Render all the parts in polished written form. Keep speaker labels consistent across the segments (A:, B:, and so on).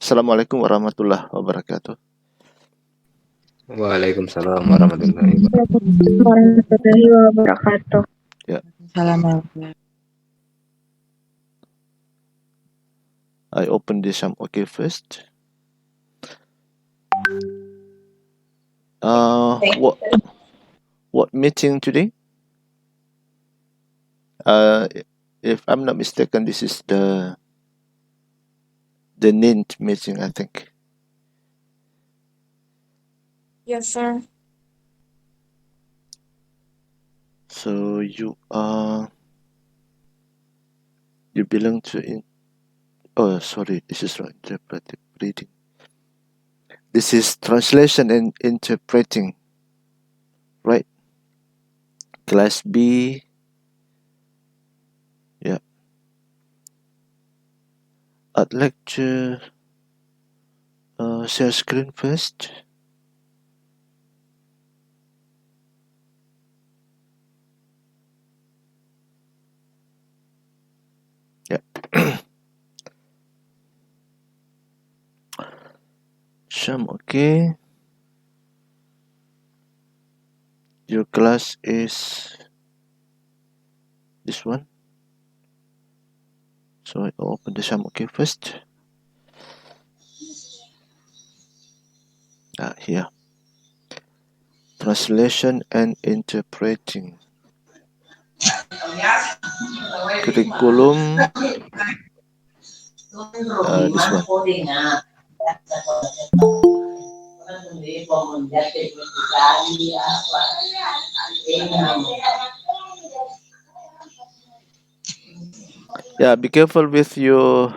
A: Assalamualaikum warahmatullahi wabarakatuh.
B: Waalaikumsalam warahmatullahi wabarakatuh.
C: Warahmatullahi wabarakatuh.
A: Ya,
D: Assalamualaikum.
A: I open this okay first. What meeting today? If I'm not mistaken, this is the NINT meeting, I think.
D: Yes, sir.
A: So you belong to oh, sorry, this is not interpretive reading. This is translation and interpreting, right? Class B. Yeah. I'd like to share screen first. Yeah. Sham, okay. Your class is this one. So I open the Sham, okay, first. Here. Translation and interpreting. Curriculum. This one. Yeah, be careful with your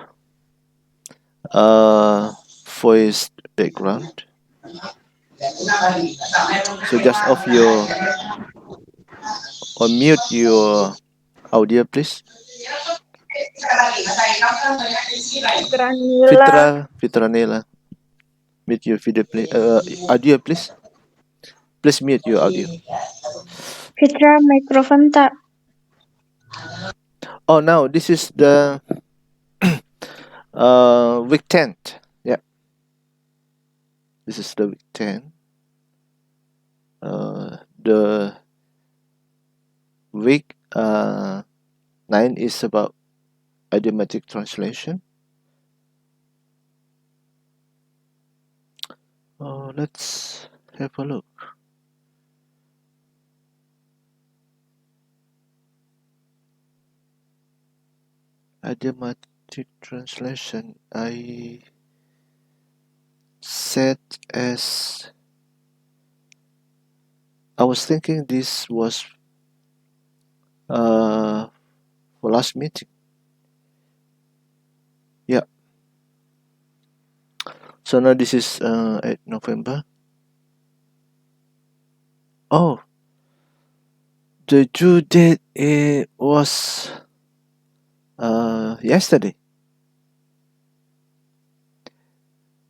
A: voice background. So just off your or mute your audio, please. Fitra Nela, mute your video, please. Audio, please. Please mute your audio.
C: Fitra, mikrofon tak?
A: Oh, now this is the week 10. Yeah, this is the week 10. The week 9 is about idiomatic translation. Let's have a look. Idiomatic translation I set as, I was thinking this was for last meeting. Yeah. So now this is 8 November. Oh, the due date was yesterday.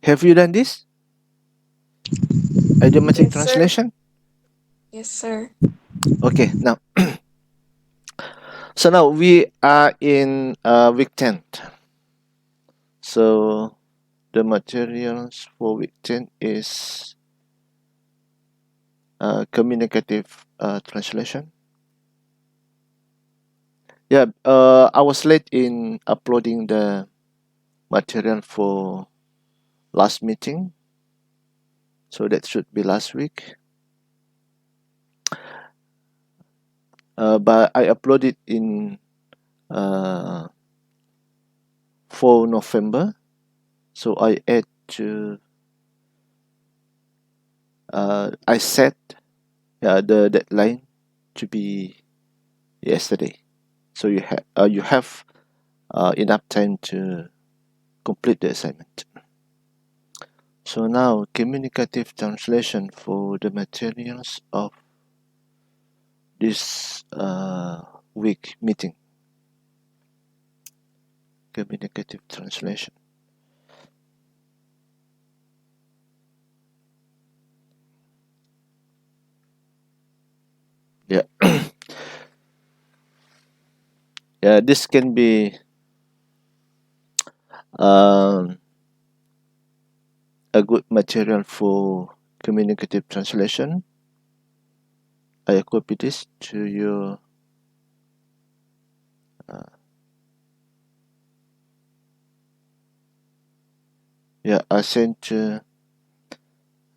A: Have you done this? Idiomatic
D: Yes, sir.
A: translation?
D: Yes, sir.
A: Okay, now. So now we are in week 10. So the materials for week 10 is communicative translation. Yeah, I was late in uploading the material for last meeting. So that should be last week. But I uploaded in 4 November. So I add to, I set the deadline to be yesterday. So you have enough time to complete the assignment. So now communicative translation for the materials of this week meeting. Communicative translation. Yeah. Yeah, this can be a good material for communicative translation. I copy this to your I sent to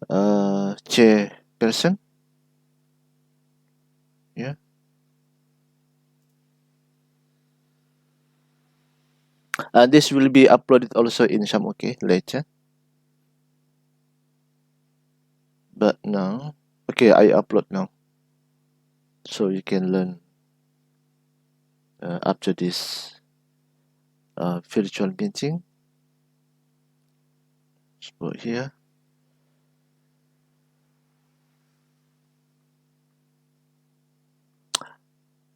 A: chairperson. This will be uploaded also in Samoke later. But now, okay, I upload now. So you can learn after this virtual meeting. Let's put here.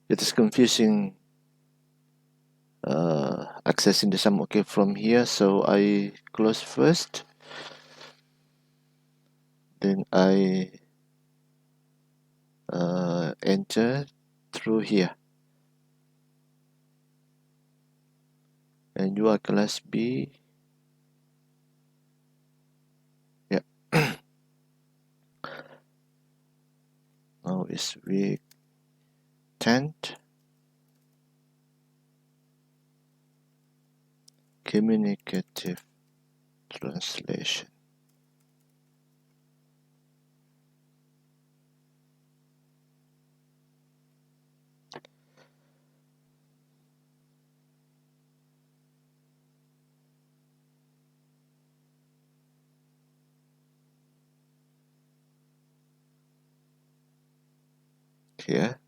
A: It is confusing accessing the Samoke from here, so I close first. Then I enter through here. And you are class B. Yeah. Now is week 10. Communicative translation. Here.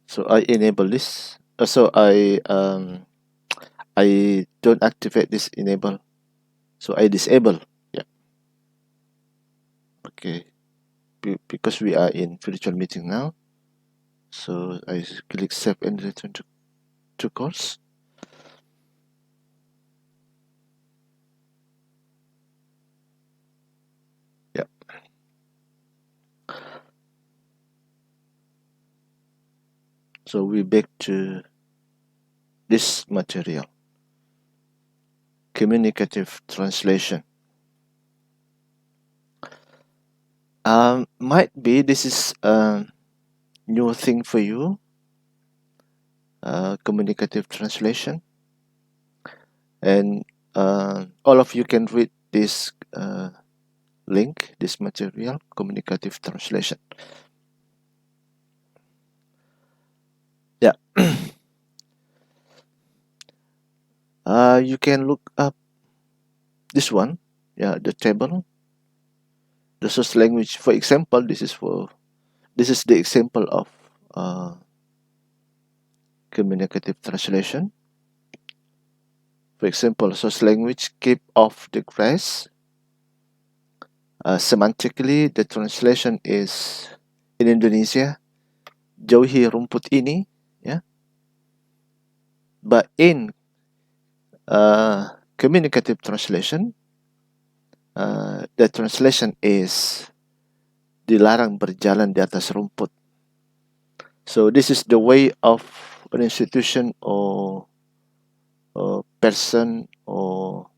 A: So I enable this. So I don't activate this enable. So I disable. Yeah. Okay. Because we are in virtual meeting now. So I click save and return to course. Yeah. So we back to this material. Communicative translation. Might be this is a new thing for you. Communicative translation. And all of you can read this link, this material, communicative translation. Yeah. You can look up this one. Yeah, the table. The source language. For example, this is the example of communicative translation. For example, source language, keep off the grass. Semantically, the translation is in Indonesia, jauhi rumput ini, yeah. But in communicative translation, the translation is dilarang berjalan di atas rumput. So this is the way of an institution or person or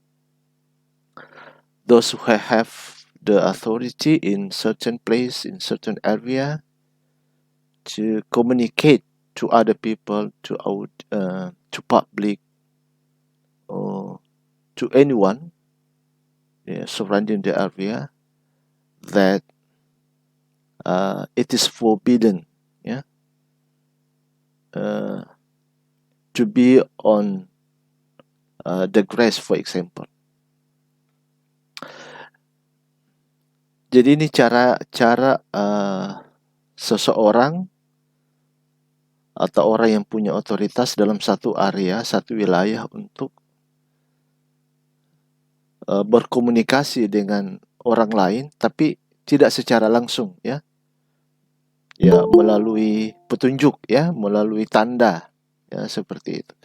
A: those who have the authority in certain place, in certain area, to communicate to other people, to public, or to anyone surrounding the area, that it is forbidden, to be on the grass, for example. Jadi ini cara seseorang atau orang yang punya otoritas dalam satu area, satu wilayah untuk berkomunikasi dengan orang lain, tapi tidak secara langsung, ya, melalui petunjuk, ya, melalui tanda, ya, seperti itu.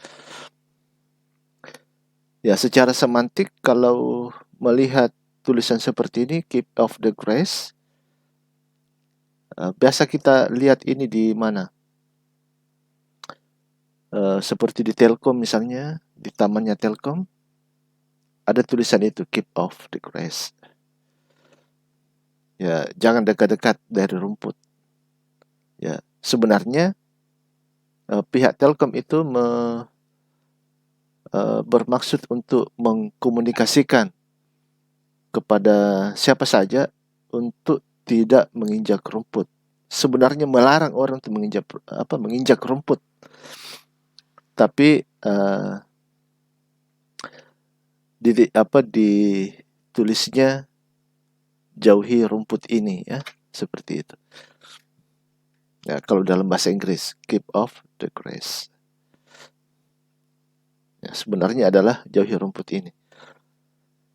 A: Ya, secara semantik kalau melihat tulisan seperti ini, keep of the grace, biasa kita lihat ini di mana? Seperti di Telkom misalnya, di tamannya Telkom, ada tulisan itu, keep of the grass. Ya, jangan dekat-dekat dari rumput. Ya, sebenarnya pihak Telkom itu bermaksud untuk mengkomunikasikan kepada siapa saja untuk tidak menginjak rumput. Sebenarnya melarang orang untuk menginjak rumput. Tapi ditulisnya jauhi rumput ini, ya, seperti itu. Ya, kalau dalam bahasa Inggris, keep off the grass. Ya, sebenarnya adalah jauhi rumput ini.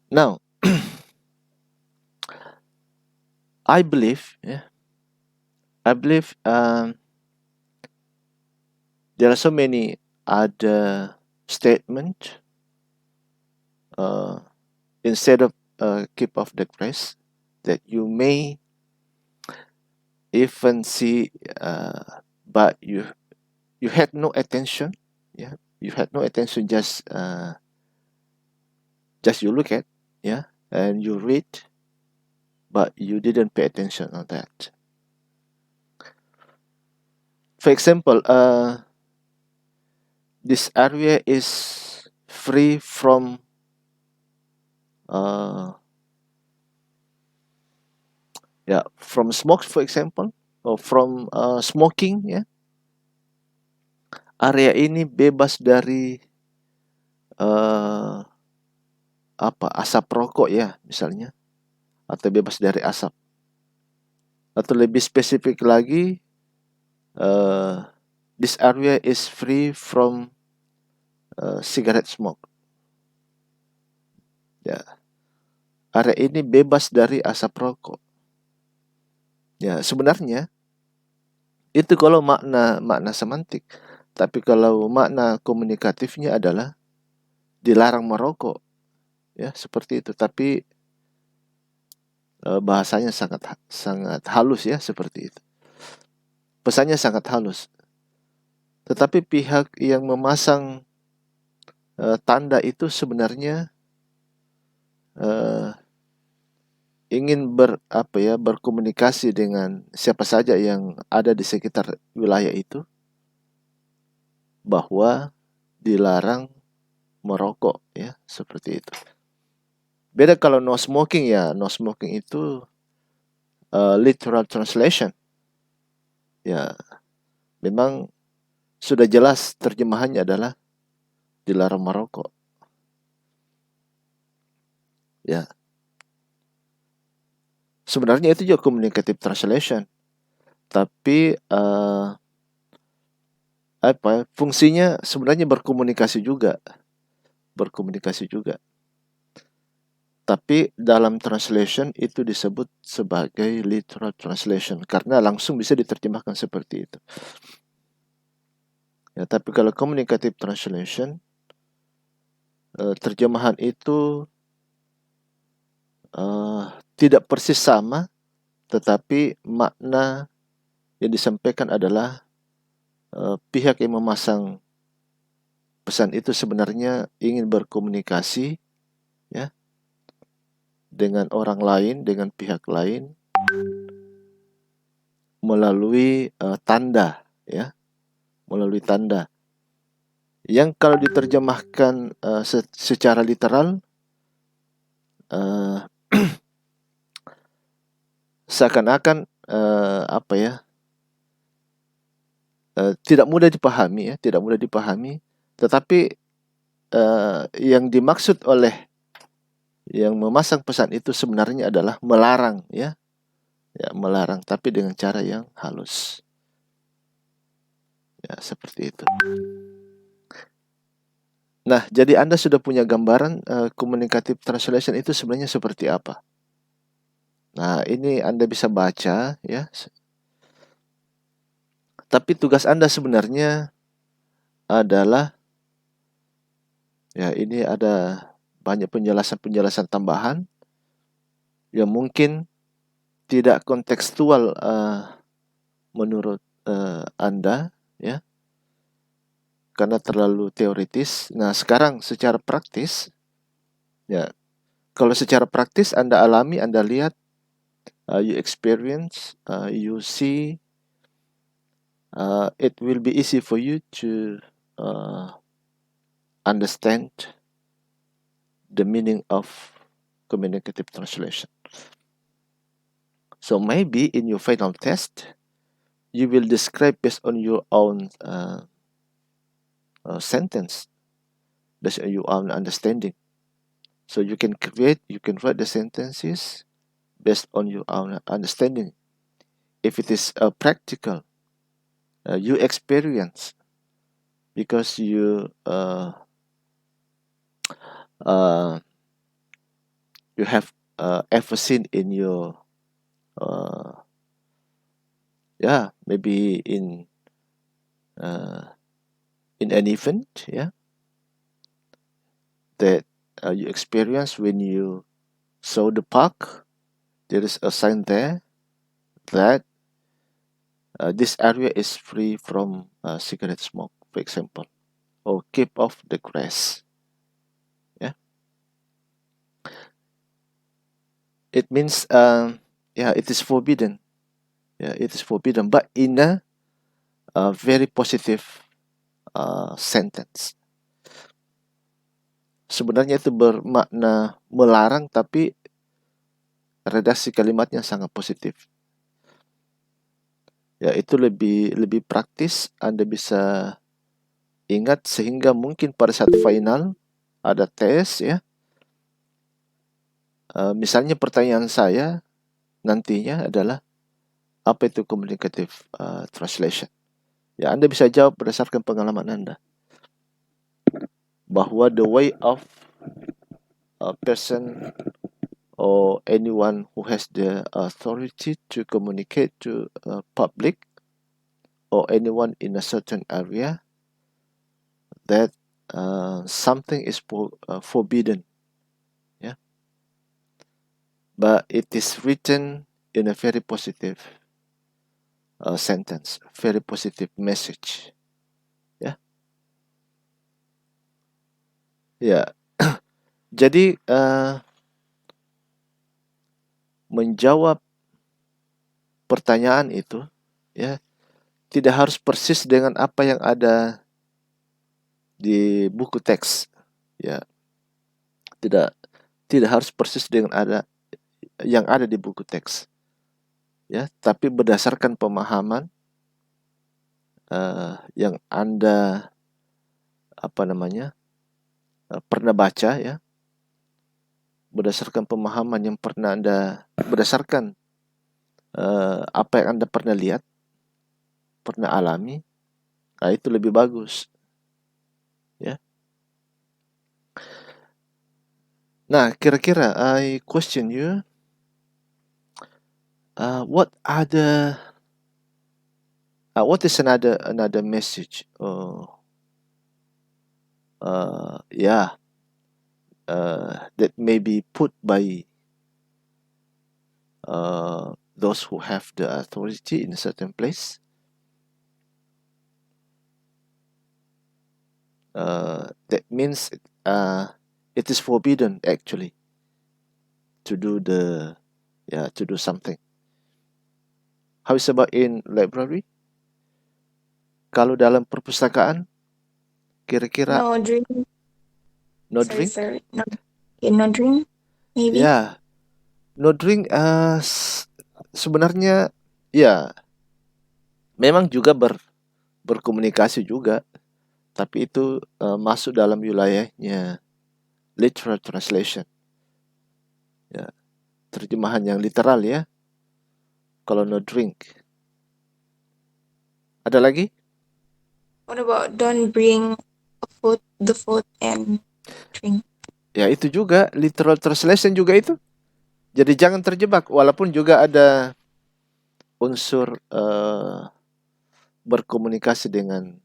A: Now, I believe there are so many other statements instead of keep off the grass that you may even see, but you had no attention. Yeah, you had no attention. Just you look at, yeah, and you read, but you didn't pay attention on that. For example, this area is free from from smoke, for example, or from smoking, ya. Area ini bebas dari asap rokok, ya, misalnya, atau bebas dari asap. Atau lebih spesifik lagi, this area is free from cigarette smoke. Ya, area ini bebas dari asap rokok. Ya, sebenarnya itu kalau makna semantik. Tapi kalau makna komunikatifnya adalah dilarang merokok, ya, seperti itu. Tapi bahasanya sangat halus, ya, seperti itu. Pesannya sangat halus. Tetapi pihak yang memasang tanda itu sebenarnya ingin berkomunikasi dengan siapa saja yang ada di sekitar wilayah itu bahwa dilarang merokok, ya, seperti itu. Beda kalau no smoking, ya, no smoking itu literal translation, ya, memang sudah jelas terjemahannya adalah dilarang merokok, ya. Sebenarnya itu juga communicative translation, tapi fungsinya sebenarnya berkomunikasi juga. Tapi dalam translation itu disebut sebagai literal translation karena langsung bisa diterjemahkan seperti itu. Ya, tapi kalau communicative translation, terjemahan itu tidak persis sama, tetapi makna yang disampaikan adalah pihak yang memasang pesan itu sebenarnya ingin berkomunikasi, ya, dengan orang lain, dengan pihak lain melalui tanda, ya, melalui tanda yang kalau diterjemahkan secara literal seakan-akan tidak mudah dipahami, tetapi yang dimaksud oleh yang memasang pesan itu sebenarnya adalah melarang, ya, melarang, tapi dengan cara yang halus. Ya. Ya, seperti itu. Nah, jadi Anda sudah punya gambaran communicative translation itu sebenarnya seperti apa. Nah, ini Anda bisa baca ya. Tapi tugas Anda sebenarnya adalah ya, ini ada banyak penjelasan-penjelasan tambahan yang mungkin tidak kontekstual menurut Anda ya, karena terlalu teoritis. Nah, sekarang secara praktis ya, kalau secara praktis Anda alami, Anda lihat, you experience, you see, it will be easy for you to understand the meaning of communicative translation. So maybe in your final test, you will describe based on your own sentence, based on your own understanding. So you can write the sentences based on your own understanding. If it is practical, you experience because you have ever seen in your maybe in an event that you experience when you saw the park. There is a sign there that this area is free from cigarette smoke, for example, or keep off the grass. It means it is forbidden. It is forbidden, but in a very positive sentence. Sebenarnya itu bermakna melarang, tapi redaksi kalimatnya sangat positif. Ya, itu lebih praktis. Anda bisa ingat sehingga mungkin pada saat final ada tes ya. Misalnya pertanyaan saya nantinya adalah apa itu communicative translation? Ya, Anda bisa jawab berdasarkan pengalaman Anda bahwa the way of a person or anyone who has the authority to communicate to public or anyone in a certain area that something is forbidden, but it is written in a very positive sentence, very positive message. Jadi menjawab pertanyaan itu tidak harus persis dengan apa yang ada di buku teks, tidak harus persis dengan yang ada di buku teks, tapi berdasarkan pemahaman yang Anda pernah baca, berdasarkan pemahaman yang pernah Anda, berdasarkan apa yang Anda pernah lihat, pernah alami, itu lebih bagus. Nah, kira-kira I question you, what is another message? That may be put by those who have the authority in a certain place. That means it is forbidden actually to do something. How is about in library? Kalau dalam perpustakaan, kira-kira
D: No drink.
A: no
D: Sorry,
A: drink?
D: sir. No, no drink, maybe.
A: No drink. Sebenarnya memang juga berkomunikasi juga, tapi itu masuk dalam wilayahnya literal translation, terjemahan yang literal ya. Kalau no drink, ada lagi?
D: What about don't bring the food and drink?
A: Ya itu juga literal translation juga itu. Jadi jangan terjebak walaupun juga ada unsur berkomunikasi dengan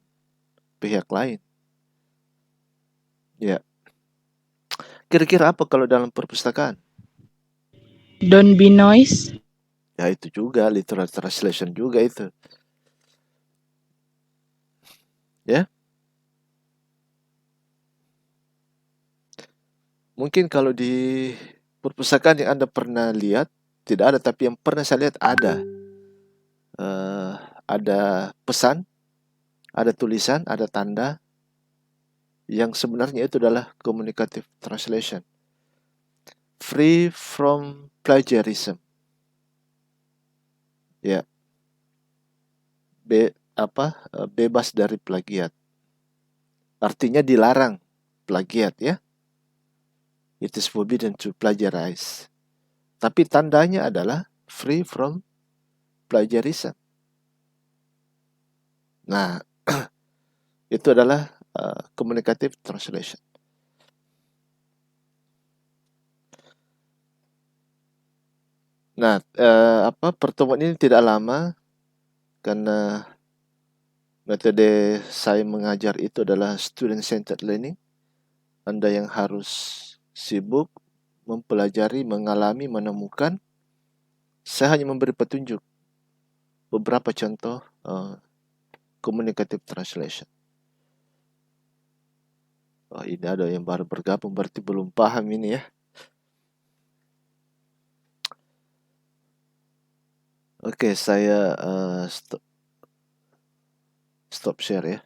A: pihak lain. Ya. Kira-kira apa kalau dalam perpustakaan?
E: Don't be noise.
A: Ya itu juga literal translation juga itu. Ya. Mungkin kalau di perpustakaan yang Anda pernah lihat tidak ada, tapi yang pernah saya lihat ada. Ada pesan, ada tulisan, ada tanda yang sebenarnya itu adalah communicative translation. Free from plagiarism. Ya. Bebas dari plagiat. Artinya dilarang plagiat ya. It is forbidden to plagiarize. Tapi tandanya adalah free from plagiarism. Nah, itu adalah communicative translation. Nah, pertemuan ini tidak lama karena metode saya mengajar itu adalah student-centered learning. Anda yang harus sibuk mempelajari, mengalami, menemukan. Saya hanya memberi petunjuk beberapa contoh communicative translation. Oh, ini ada yang baru bergabung, berarti belum paham ini ya. Oke, saya stop share ya.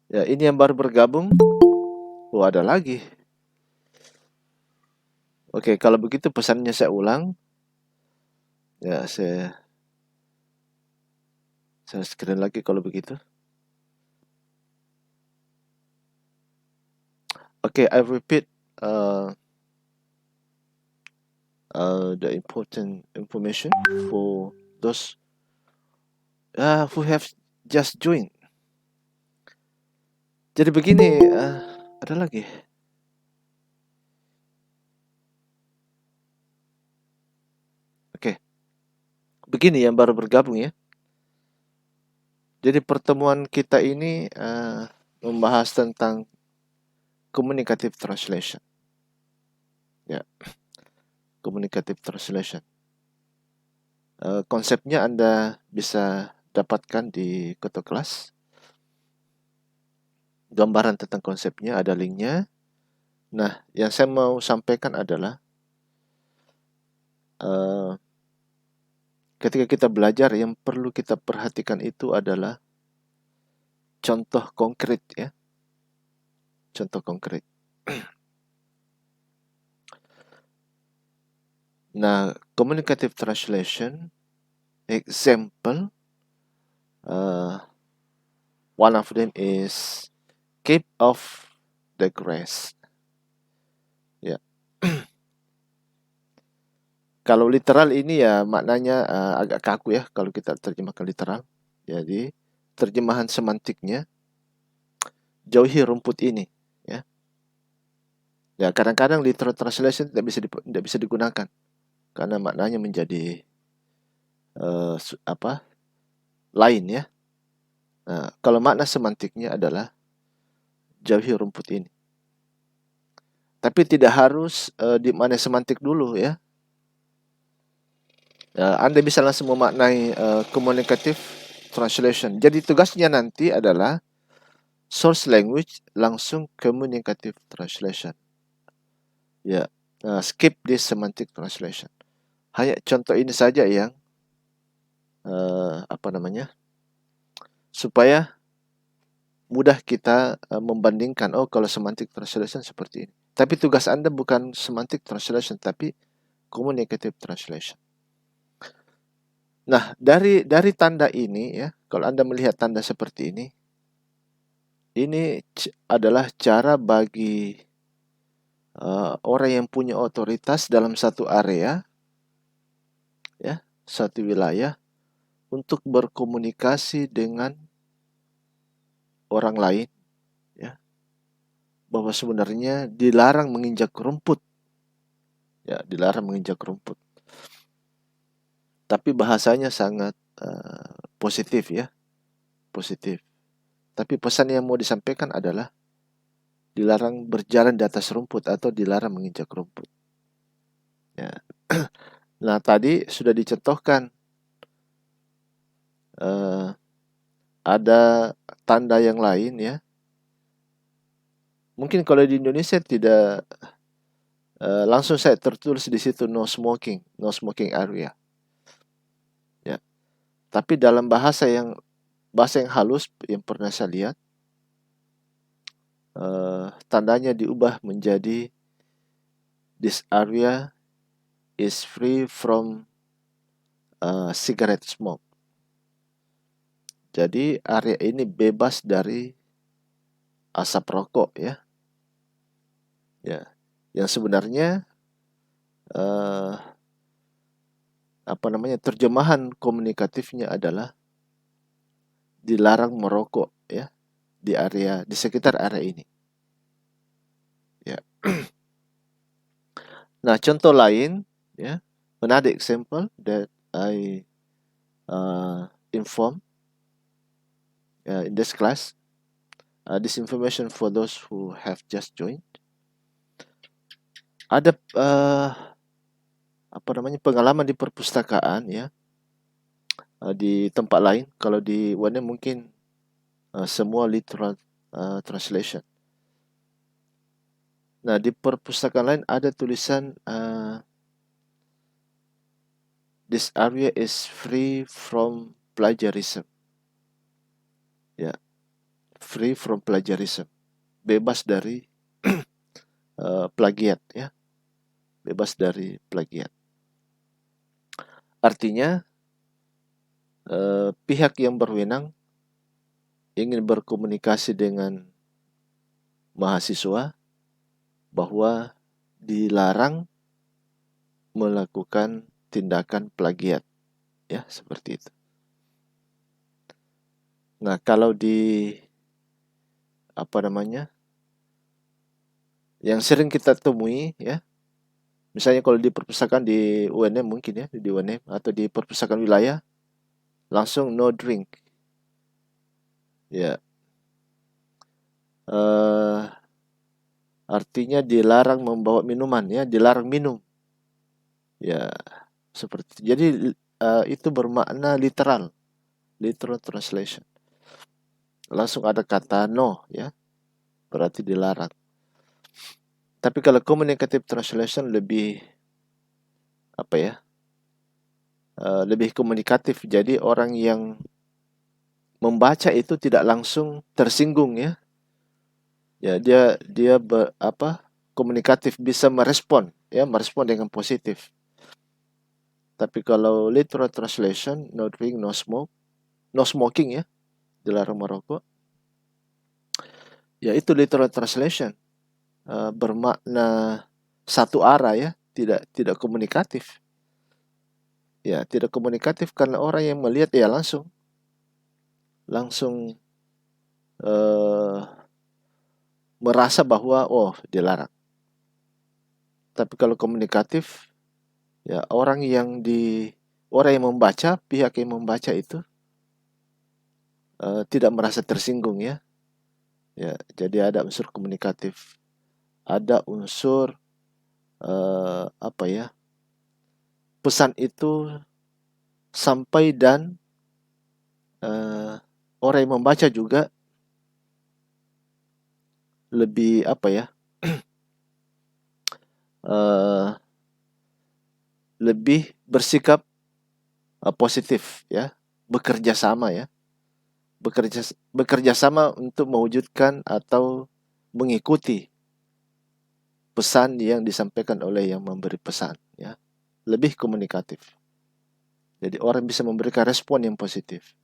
A: Ya, ini yang baru bergabung. Oh, ada lagi. Oke, kalau begitu pesannya saya ulang. Ya, saya screen lagi kalau begitu. Okay, I repeat the important information for those who have just joined. Jadi begini, ada lagi. Oke, begini yang baru bergabung ya. Jadi pertemuan kita ini membahas tentang communicative translation. Ya, communicative translation. Konsepnya Anda bisa dapatkan di Koto Kelas. Gambaran tentang konsepnya ada linknya. Nah, yang saya mau sampaikan adalah ketika kita belajar yang perlu kita perhatikan itu adalah contoh konkret ya. Contoh konkret. Nah, communicative translation example, one of them is keep off the grass. Ya. Kalau literal ini ya maknanya agak kaku ya kalau kita terjemahkan literal. Jadi terjemahan semantiknya jauhi rumput ini ya. Ya kadang-kadang literal translation tidak bisa digunakan karena maknanya menjadi lain ya. Nah, kalau makna semantiknya adalah jauhi rumput ini. Tapi tidak harus di makna semantik dulu ya. Anda bisa langsung memaknai communicative translation. Jadi tugasnya nanti adalah source language langsung communicative translation. Ya, skip this semantic translation. Hanya contoh ini saja yang supaya mudah kita membandingkan. Oh, kalau semantic translation seperti ini. Tapi tugas Anda bukan semantic translation, tapi communicative translation. Nah, dari tanda ini ya, kalau Anda melihat tanda seperti ini adalah cara bagi orang yang punya otoritas dalam satu area, ya, satu wilayah, untuk berkomunikasi dengan orang lain, ya, bahwa sebenarnya dilarang menginjak rumput, ya, dilarang menginjak rumput. Tapi bahasanya sangat positif, ya, positif. Tapi pesan yang mau disampaikan adalah dilarang berjalan di atas rumput atau dilarang menginjak rumput. Ya. Nah, tadi sudah dicontohkan ada tanda yang lain, ya. Mungkin kalau di Indonesia tidak langsung saya tertulis di situ no smoking area. Ya. Tapi dalam bahasa yang halus yang pernah saya lihat, tandanya diubah menjadi this area is free from cigarette smoke. Jadi area ini bebas dari asap rokok, ya. Ya, yang sebenarnya terjemahan komunikatifnya adalah dilarang merokok, ya, di sekitar area ini. Ya. Nah, contoh lain, ya, another example that I inform in this class. This information for those who have just joined. Ada pengalaman di perpustakaan, ya, di tempat lain. Kalau di UNM mungkin semua literal translation. Nah, di perpustakaan lain ada tulisan this area is free from plagiarism. Ya, free from plagiarism. Bebas dari plagiat, ya. Bebas dari plagiat. Artinya pihak yang berwenang ingin berkomunikasi dengan mahasiswa bahwa dilarang melakukan tindakan plagiat, ya, seperti itu. Nah, kalau di yang sering kita temui, ya, misalnya kalau di perpustakaan di UNM mungkin, ya, di UNM atau di perpustakaan wilayah langsung no drink, ya. Artinya dilarang membawa minuman, ya, dilarang minum, ya, seperti. Jadi itu bermakna literal translation. Langsung ada kata no, ya, berarti dilarang. Tapi kalau communicative translation lebih lebih komunikatif. Jadi orang yang membaca itu tidak langsung tersinggung, ya. Ya, dia komunikatif, bisa merespon, ya, merespon dengan positif. Tapi kalau literal translation, no drink, no smoking, ya, dilarang merokok. Ya, itu literal translation. Bermakna satu arah, ya, tidak komunikatif. Ya, tidak komunikatif karena orang yang melihat ya langsung merasa bahwa dilarang. Tapi kalau komunikatif, ya, orang yang membaca, pihak yang membaca itu tidak merasa tersinggung, ya. Ya, jadi ada unsur komunikatif, ada unsur pesan itu sampai dan orang yang membaca juga lebih lebih bersikap positif, ya, bekerja sama, ya, bekerja sama untuk mewujudkan atau mengikuti pesan yang disampaikan oleh yang memberi pesan, ya, lebih komunikatif. Jadi orang bisa memberikan respon yang positif,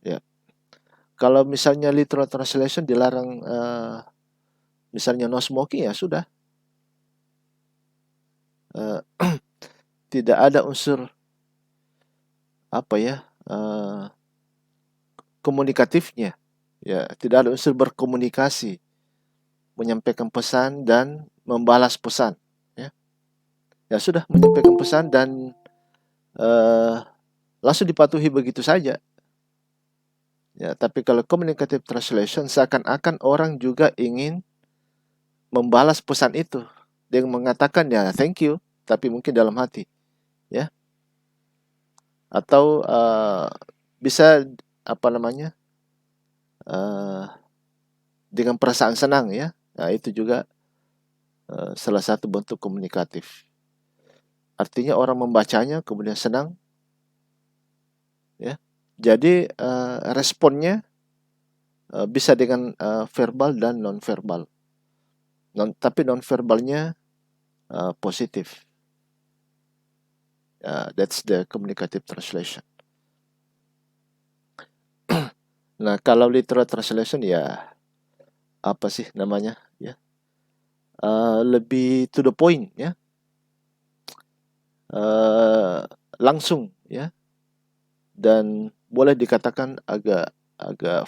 A: ya. Kalau misalnya literal translation dilarang misalnya no smoking, ya sudah, tidak ada unsur komunikatifnya, Ya, tidak ada unsur berkomunikasi, menyampaikan pesan dan membalas pesan. Ya sudah, menyampaikan pesan dan langsung dipatuhi begitu saja. Ya, tapi kalau communicative translation seakan-akan orang juga ingin membalas pesan itu dengan mengatakan ya thank you, tapi mungkin dalam hati, ya. Atau bisa apa namanya dengan perasaan senang, ya. Nah, itu juga salah satu bentuk komunikatif. Artinya orang membacanya kemudian senang, ya. Jadi responnya bisa dengan verbal dan non-verbal. Tapi non-verbalnya positif. That's the communicative translation. Nah, kalau literal translation ya apa sih namanya, ya, lebih to the point, ya, langsung, ya, dan boleh dikatakan agak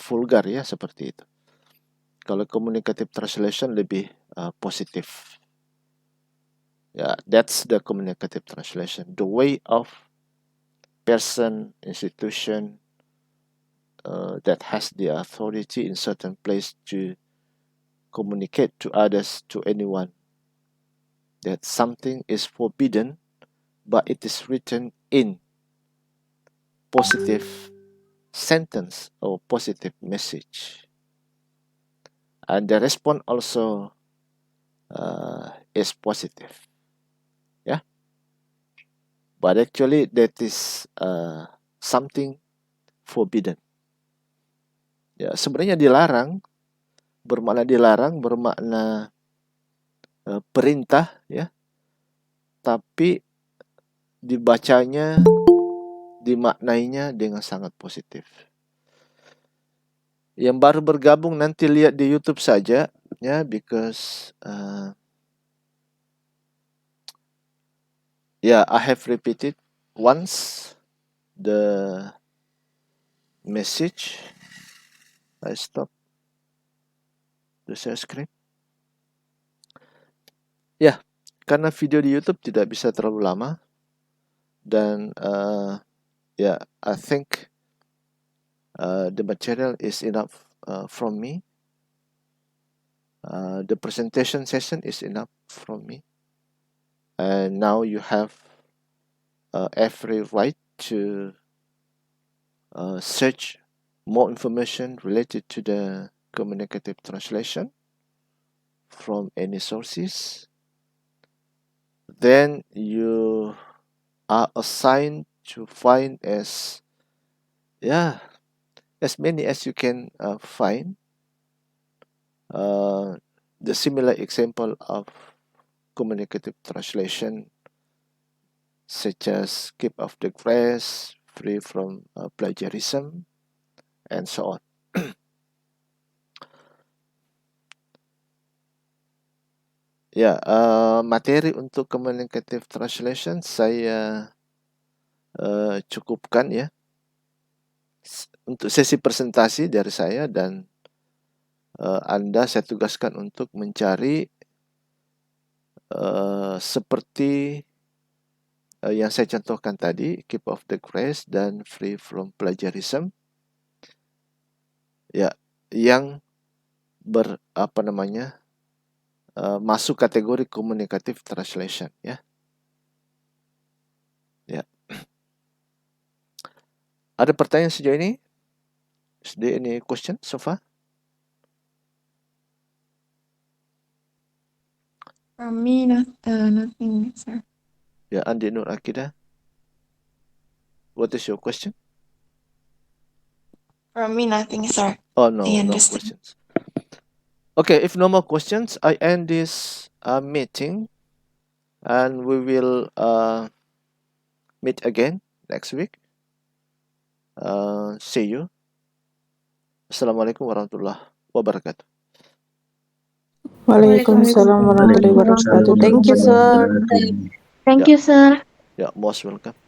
A: vulgar, ya, seperti itu. Kalau communicative translation lebih positif. Ya, that's the communicative translation. The way of person, institution that has the authority in certain place to communicate to others, to anyone, that something is forbidden, but it is written in positive sentence or positive message. And the response also is positive. Yeah. But actually that is something forbidden. Ya, sebenarnya dilarang, bermakna perintah, ya. Tapi dibacanya, dimaknainya dengan sangat positif. Yang baru bergabung nanti lihat di YouTube saja, ya, because I have repeated once the message. I stop the share screen. Ya, karena video di YouTube tidak bisa terlalu lama, dan I think the material is enough from me. The presentation session is enough from me, and now you have every right to search more information related to the communicative translation from any sources. Then you are assigned to find as many as you can find the similar example of communicative translation, such as keep off the grass, free from plagiarism, and so on. Ya, materi untuk communicative translation saya cukupkan, ya, untuk sesi presentasi dari saya, dan Anda saya tugaskan untuk mencari seperti yang saya contohkan tadi, keep off the grass dan free from plagiarism, ya, yang masuk kategori communicative translation, ya. Ya. Ada pertanyaan sejauh ini? Is there any question so far?
D: From me, nothing, sir.
A: Ya, Andi Nur Akidah. What is your question?
D: From me, nothing, sir.
A: Oh, no,
D: I
A: no
D: understand.
A: questions. Okay, if no more questions, I end this meeting, and we will meet again next week. See you. Assalamualaikum warahmatullahi wabarakatuh.
E: Waalaikumsalam warahmatullahi wabarakatuh. Thank you, sir.
C: Thank you, sir.
A: Yeah, most welcome.